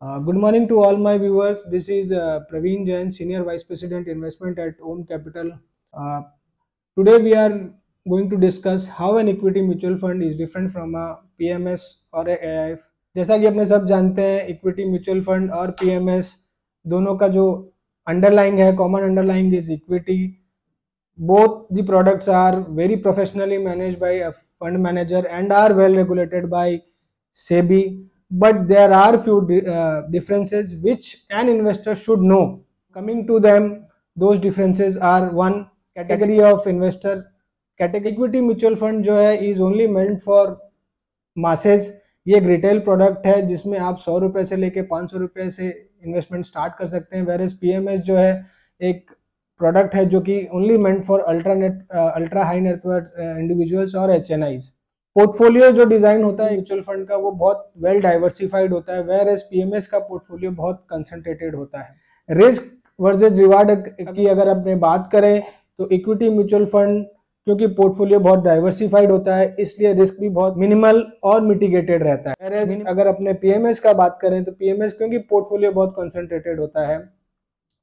Good morning to all my viewers. This is Praveen Jain, Senior Vice President Investment at Om Capital. Uh, Today we are going to discuss how an equity mutual fund is different from a PMS or a AIF. जैसा कि अपने सब जानते हैं, equity mutual fund और PMS दोनों का जो अंडरलाइंग है, common underlying is equity. Both the products are very professionally managed by a fund manager and are well regulated by SEBI. But there are few differences which an investor should know. Coming to them, those differences are: one, category of investor. Equity mutual fund जो है is only meant for masses. ये एक retail product है जिसमें आप 100 रुपए से लेके 500 रुपए से इन्वेस्टमेंट स्टार्ट कर सकते हैं. वेयर एज PMS जो है एक प्रोडक्ट है जो कि only meant for ultra high net worth individuals और HNIs. पोर्टफोलियो जो डिजाइन होता है म्यूचुअल फंड का वो बहुत वेल डाइवर्सिफाइड होता है, वेयर एज PMS का पोर्टफोलियो बहुत कंसंट्रेटेड होता है. रिस्क वर्सेस रिवार्ड की अगर अपने बात करें तो इक्विटी म्यूचुअल फंड क्योंकि पोर्टफोलियो बहुत डाइवर्सिफाइड होता है इसलिए रिस्क भी बहुत मिनिमल और मिटिगेटेड रहता है. अगर अपने PMS का बात करें तो PMS क्योंकि पोर्टफोलियो बहुत कंसंट्रेटेड होता है,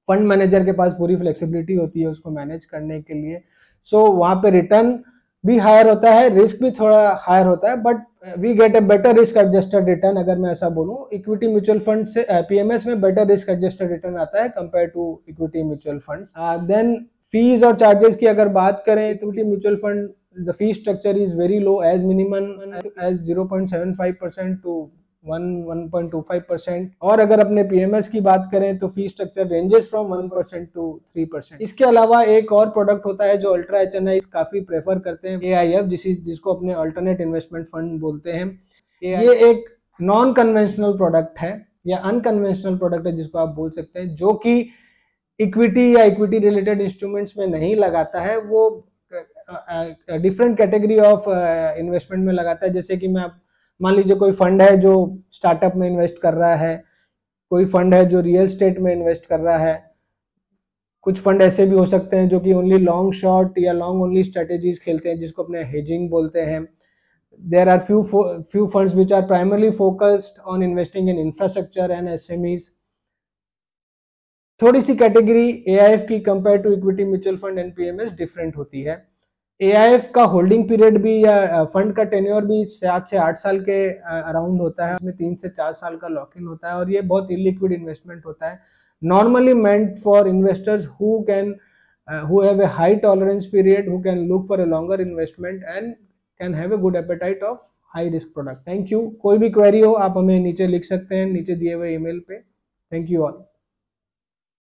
फंड मैनेजर के पास पूरी फ्लेक्सिबिलिटी होती है उसको मैनेज करने के लिए. सो वहां पे रिटर्न भी हायर होता है, रिस्क भी थोड़ा हायर होता है, but we get a better risk adjusted return. अगर मैं ऐसा बोलूं, इक्विटी म्यूचुअल फंड से PMS में बेटर रिस्क एडजस्टेड रिटर्न आता है compare to equity mutual funds. Then fees और चार्जेस की अगर बात करें, equity mutual fund the fee structure is very low, as minimum as 0.75% to 1.25%. और अगर अपने PMS की बात करें तो fee structure ranges from 1% to 3%. इसके अलावा एक और प्रोडक्ट होता है जो अल्ट्रा HNI काफी प्रेफर करते हैं, AIF, जिसको अपने अल्टरनेट इन्वेस्टमेंट फंड बोलते हैं. ये एक नॉन कन्वेंशनल प्रोडक्ट है या अनकन्वेंशनल प्रोडक्ट है जिसको आप बोल सकते हैं, जो कि इक्विटी या इक्विटी रिलेटेड इंस्ट्रूमेंट्स में नहीं लगाता है, वो डिफरेंट कैटेगरी ऑफ इन्वेस्टमेंट में लगाता है. जैसे कि मैं मान लीजिए कोई फंड है जो स्टार्टअप में इन्वेस्ट कर रहा है, कोई फंड है जो रियल स्टेट में इन्वेस्ट कर रहा है, कुछ फंड ऐसे भी हो सकते हैं जो कि ओनली लॉन्ग शॉर्ट या लॉन्ग ओनली स्ट्रेटेजीज खेलते हैं जिसको अपने हेजिंग बोलते हैं. There are few funds which are primarily focused on investing in infrastructure and SMEs. थोड़ी सी कैटेगरी AIF की compare to equity mutual fund and PMS different होती है. AIF का होल्डिंग पीरियड भी या फंड का टेन्योर भी 7 से 8 साल के अराउंड होता है. इसमें 3 से 4 साल का लॉक इन होता है और ये बहुत इलिक्विड इन्वेस्टमेंट होता है, normally meant for investors who have a high tolerance period, who can look for a longer investment and can have a good appetite of high risk product. Thank you. कोई भी query हो आप हमें नीचे लिख सकते हैं, नीचे दिए हुए ईमेल पे. Thank you all.